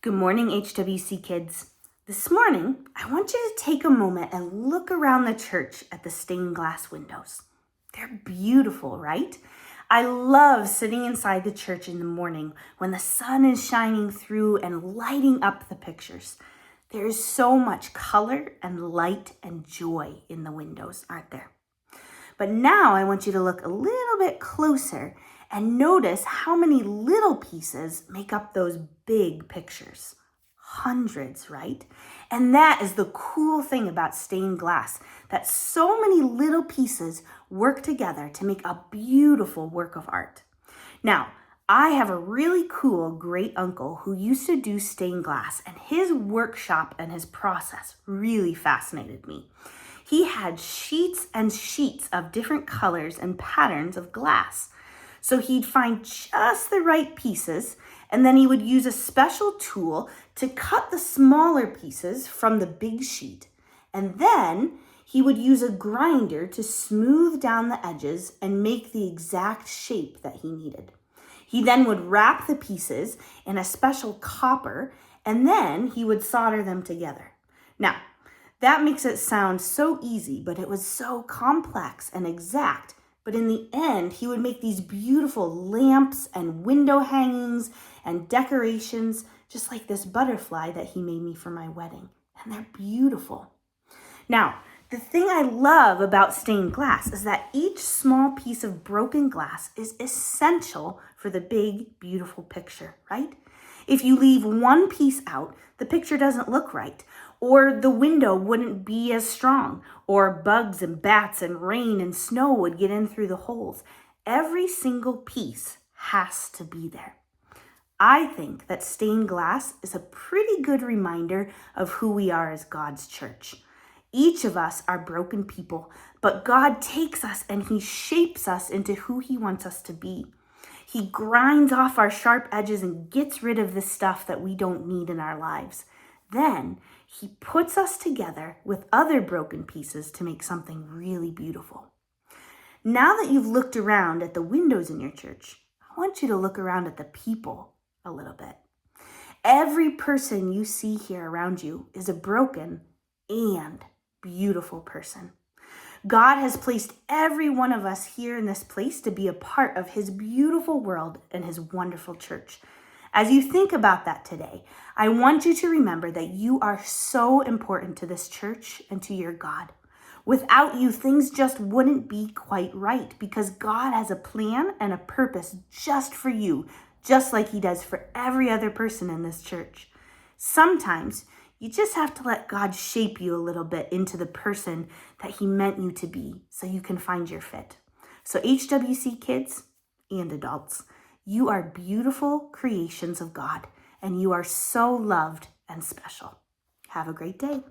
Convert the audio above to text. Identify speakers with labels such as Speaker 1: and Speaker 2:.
Speaker 1: Good morning, HWC kids. This morning, I want you to take a moment and look around the church at the stained glass windows. They're beautiful, right? I love sitting inside the church in the morning when the sun is shining through and lighting up the pictures. There is so much color and light and joy in the windows, aren't there? But now I want you to look a little bit closer and notice how many little pieces make up those big pictures. Hundreds, right? And that is the cool thing about stained glass, that so many little pieces work together to make a beautiful work of art. Now, I have a really cool great uncle who used to do stained glass, and his workshop and his process really fascinated me. He had sheets and sheets of different colors and patterns of glass. So he'd find just the right pieces, and then he would use a special tool to cut the smaller pieces from the big sheet. And then he would use a grinder to smooth down the edges and make the exact shape that he needed. He then would wrap the pieces in a special copper, and then he would solder them together. Now, that makes it sound so easy, but it was so complex and exact. But in the end, he would make these beautiful lamps and window hangings and decorations, just like this butterfly that he made me for my wedding. And they're beautiful. Now, the thing I love about stained glass is that each small piece of broken glass is essential for the big, beautiful picture, right? If you leave one piece out, the picture doesn't look right, or the window wouldn't be as strong, or bugs and bats and rain and snow would get in through the holes. Every single piece has to be there. I think that stained glass is a pretty good reminder of who we are as God's church. Each of us are broken people, but God takes us and He shapes us into who He wants us to be. He grinds off our sharp edges and gets rid of the stuff that we don't need in our lives. Then He puts us together with other broken pieces to make something really beautiful. Now that you've looked around at the windows in your church, I want you to look around at the people a little bit. Every person you see here around you is a broken and beautiful person. God has placed every one of us here in this place to be a part of His beautiful world and His wonderful church. As you think about that today, I want you to remember that you are so important to this church and to your God. Without you, things just wouldn't be quite right, because God has a plan and a purpose just for you, just like He does for every other person in this church. Sometimes you just have to let God shape you a little bit into the person that He meant you to be so you can find your fit. So HWC kids and adults, you are beautiful creations of God, and you are so loved and special. Have a great day.